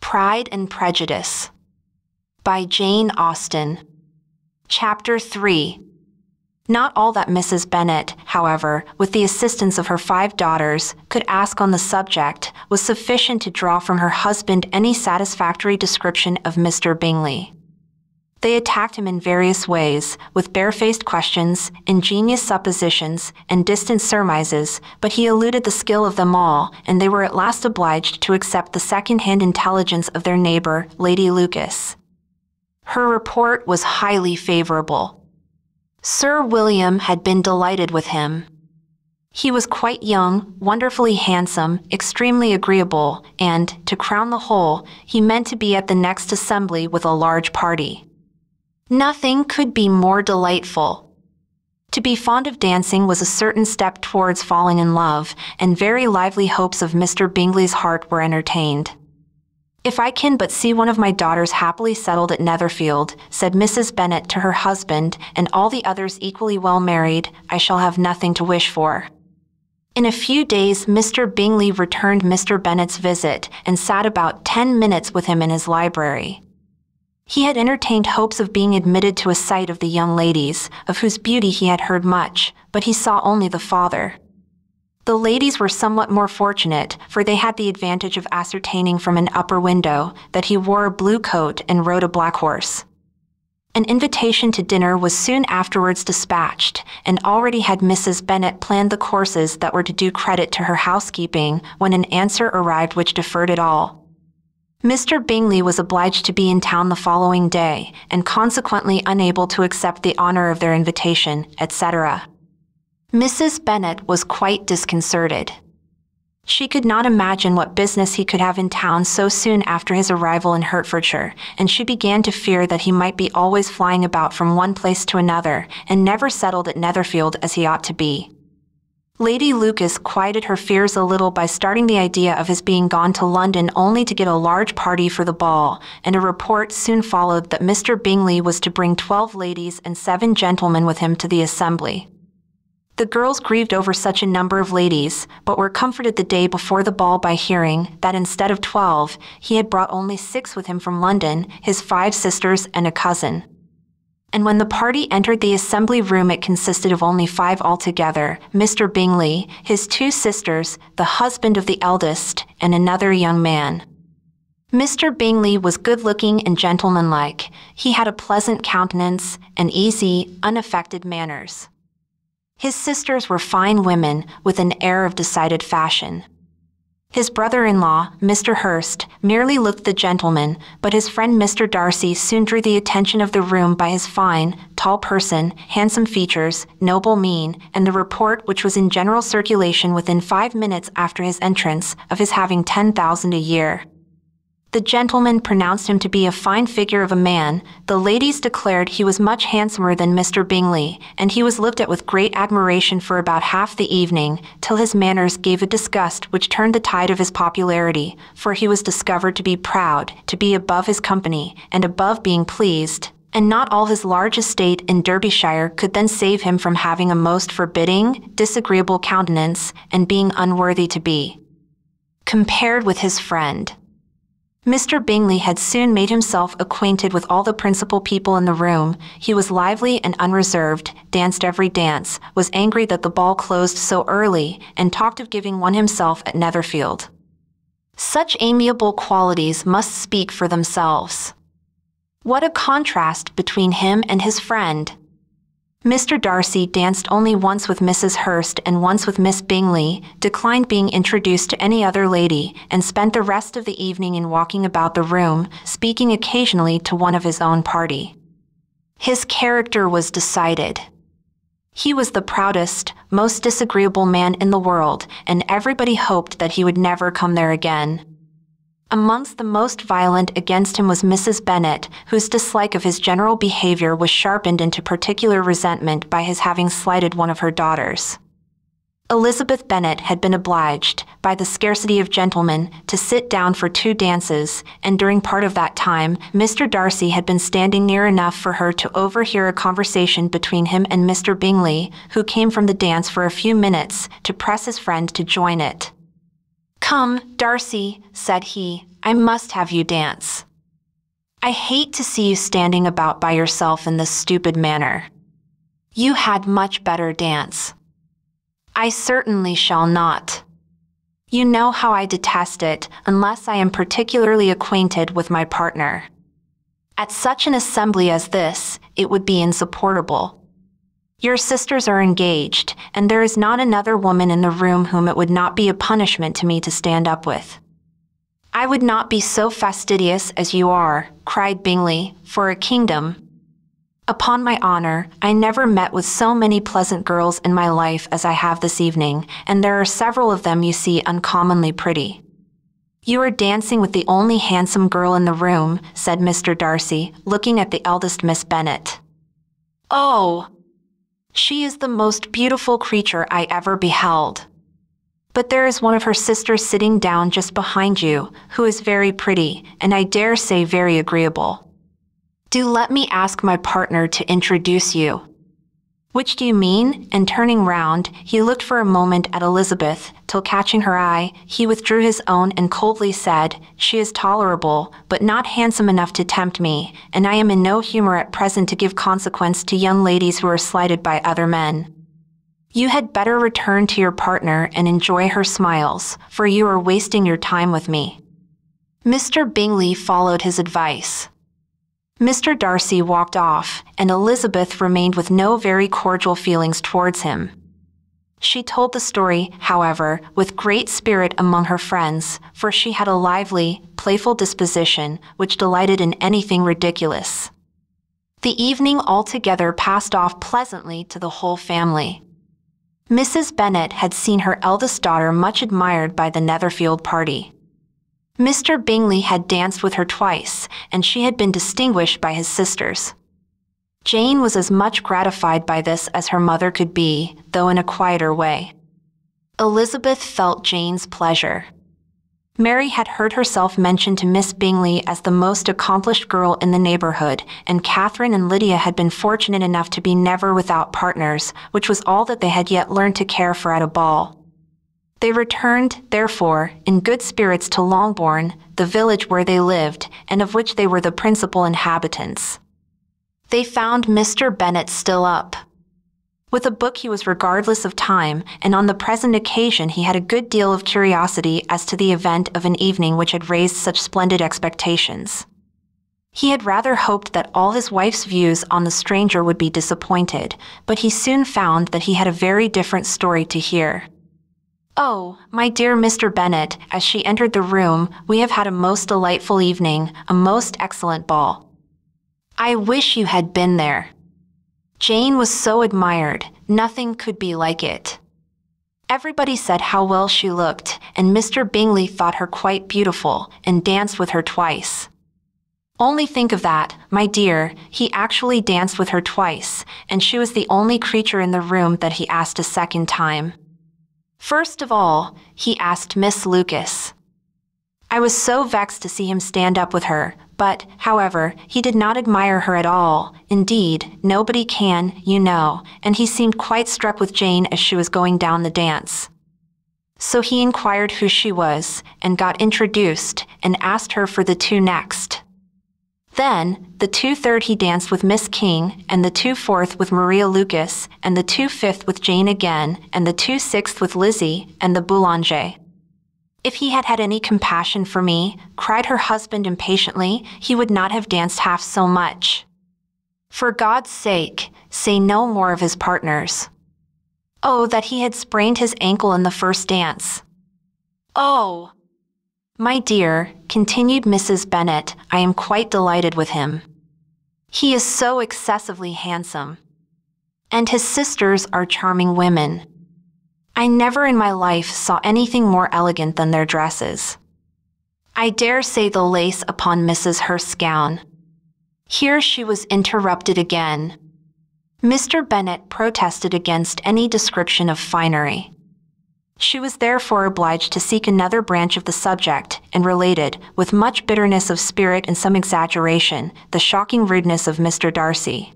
Pride and Prejudice by Jane Austen. Chapter 3. Not all that Mrs. Bennet, however, with the assistance of her 5 daughters, could ask on the subject was sufficient to draw from her husband any satisfactory description of Mr. Bingley. They attacked him in various ways, with barefaced questions, ingenious suppositions, and distant surmises, but he eluded the skill of them all, and they were at last obliged to accept the second-hand intelligence of their neighbour, Lady Lucas. Her report was highly favourable. Sir William had been delighted with him. He was quite young, wonderfully handsome, extremely agreeable, and, to crown the whole, he meant to be at the next assembly with a large party. Nothing could be more delightful. To be fond of dancing was a certain step towards falling in love, and very lively hopes of Mr. Bingley's heart were entertained. "If I can but see one of my daughters happily settled at Netherfield," said Mrs. Bennet to her husband, "and all the others equally well married, I shall have nothing to wish for." In a few days Mr. Bingley returned Mr. Bennet's visit, and sat about 10 minutes with him in his library. He had entertained hopes of being admitted to a sight of the young ladies, of whose beauty he had heard much, but he saw only the father. The ladies were somewhat more fortunate, for they had the advantage of ascertaining from an upper window that he wore a blue coat and rode a black horse. An invitation to dinner was soon afterwards dispatched, and already had Mrs. Bennet planned the courses that were to do credit to her housekeeping, when an answer arrived which deferred it all. Mr. Bingley was obliged to be in town the following day, and consequently unable to accept the honor of their invitation, etc. Mrs. Bennet was quite disconcerted. She could not imagine what business he could have in town so soon after his arrival in Hertfordshire, and she began to fear that he might be always flying about from one place to another, and never settled at Netherfield as he ought to be. Lady Lucas quieted her fears a little by starting the idea of his being gone to London only to get a large party for the ball, and a report soon followed that Mr. Bingley was to bring 12 ladies and 7 gentlemen with him to the assembly. The girls grieved over such a number of ladies, but were comforted the day before the ball by hearing that instead of 12, he had brought only 6 with him from London, his 5 sisters and a cousin. And when the party entered the assembly room it consisted of only 5 altogether, Mr. Bingley, his 2 sisters, the husband of the eldest, and another young man. Mr. Bingley was good-looking and gentlemanlike. He had a pleasant countenance and easy, unaffected manners. His sisters were fine women, with an air of decided fashion. His brother-in-law, Mr. Hurst, merely looked the gentleman, but his friend Mr. Darcy soon drew the attention of the room by his fine, tall person, handsome features, noble mien, and the report which was in general circulation within 5 minutes after his entrance, of his having 10,000 a year. The gentleman pronounced him to be a fine figure of a man, the ladies declared he was much handsomer than Mr. Bingley, and he was looked at with great admiration for about half the evening, till his manners gave a disgust which turned the tide of his popularity, for he was discovered to be proud, to be above his company, and above being pleased, and not all his large estate in Derbyshire could then save him from having a most forbidding, disagreeable countenance, and being unworthy to be compared with his friend. Mr. Bingley had soon made himself acquainted with all the principal people in the room. He was lively and unreserved, danced every dance, was angry that the ball closed so early, and talked of giving one himself at Netherfield. Such amiable qualities must speak for themselves. What a contrast between him and his friend! Mr. Darcy danced only once with Mrs. Hurst and once with Miss Bingley, declined being introduced to any other lady, and spent the rest of the evening in walking about the room, speaking occasionally to one of his own party. His character was decided. He was the proudest, most disagreeable man in the world, and everybody hoped that he would never come there again. Amongst the most violent against him was Mrs. Bennet, whose dislike of his general behavior was sharpened into particular resentment by his having slighted one of her daughters. Elizabeth Bennet had been obliged, by the scarcity of gentlemen, to sit down for 2 dances, and during part of that time, Mr. Darcy had been standing near enough for her to overhear a conversation between him and Mr. Bingley, who came from the dance for a few minutes, to press his friend to join it. "Come, Darcy," said he, I must have you dance. I hate to see you standing about by yourself in this stupid manner. You had much better dance. I certainly shall not. You know how I detest it unless I am particularly acquainted with my partner. At such an assembly as this, it would be insupportable. Your sisters are engaged, and there is not another woman in the room whom it would not be a punishment to me to stand up with. I would not be so fastidious as you are, cried Bingley, for a kingdom. Upon my honor, I never met with so many pleasant girls in my life as I have this evening, and there are several of them you see uncommonly pretty. You are dancing with the only handsome girl in the room, said Mr. Darcy, looking at the eldest Miss Bennet. Oh! She is the most beautiful creature I ever beheld. But there is one of her sisters sitting down just behind you, who is very pretty, and I dare say very agreeable. Do let me ask my partner to introduce you. Which do you mean? And turning round, he looked for a moment at Elizabeth, till catching her eye, he withdrew his own and coldly said, She is tolerable, but not handsome enough to tempt me, and I am in no humor at present to give consequence to young ladies who are slighted by other men. You had better return to your partner and enjoy her smiles, for you are wasting your time with me. Mr. Bingley followed his advice. Mr. Darcy walked off, and Elizabeth remained with no very cordial feelings towards him. She told the story, however, with great spirit among her friends, for she had a lively, playful disposition which delighted in anything ridiculous. The evening altogether passed off pleasantly to the whole family. Mrs. Bennet had seen her eldest daughter much admired by the Netherfield party. Mr. Bingley had danced with her twice, and she had been distinguished by his sisters. Jane was as much gratified by this as her mother could be, though in a quieter way. Elizabeth felt Jane's pleasure. Mary had heard herself mentioned to Miss Bingley as the most accomplished girl in the neighborhood, and Catherine and Lydia had been fortunate enough to be never without partners, which was all that they had yet learned to care for at a ball. They returned, therefore, in good spirits to Longbourn, the village where they lived, and of which they were the principal inhabitants. They found Mr. Bennet still up. With a book he was regardless of time, and on the present occasion he had a good deal of curiosity as to the event of an evening which had raised such splendid expectations. He had rather hoped that all his wife's views on the stranger would be disappointed, but he soon found that he had a very different story to hear. Oh, my dear Mr. Bennet, as she entered the room, we have had a most delightful evening, a most excellent ball. I wish you had been there. Jane was so admired, nothing could be like it. Everybody said how well she looked, and Mr. Bingley thought her quite beautiful, and danced with her twice. Only think of that, my dear, he actually danced with her twice, and she was the only creature in the room that he asked a second time. First of all, he asked Miss Lucas. I was so vexed to see him stand up with her, but, however, he did not admire her at all. Indeed, nobody can, you know, and he seemed quite struck with Jane as she was going down the dance. So he inquired who she was, and got introduced, and asked her for the two next. Then, the 2/3 he danced with Miss King, and the 2/4 with Maria Lucas, and the 2/5 with Jane again, and the 2/6 with Lizzie, and the Boulanger. If he had had any compassion for me, cried her husband impatiently, he would not have danced half so much. For God's sake, say no more of his partners. Oh, that he had sprained his ankle in the first dance. Oh! My dear, continued Mrs. Bennet, I am quite delighted with him. He is so excessively handsome. And his sisters are charming women. I never in my life saw anything more elegant than their dresses. I dare say the lace upon Mrs. Hurst's gown. Here she was interrupted again. Mr. Bennet protested against any description of finery. She was therefore obliged to seek another branch of the subject, and related, with much bitterness of spirit and some exaggeration, the shocking rudeness of Mr. Darcy.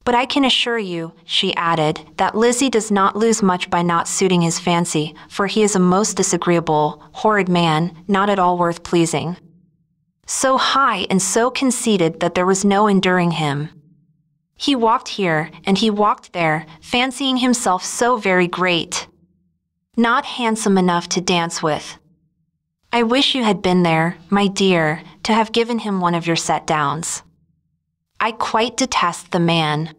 But I can assure you, she added, that Lizzie does not lose much by not suiting his fancy, for he is a most disagreeable, horrid man, not at all worth pleasing. So high and so conceited that there was no enduring him. He walked here, and he walked there, fancying himself so very great. Not handsome enough to dance with. I wish you had been there, my dear, to have given him one of your set-downs. I quite detest the man.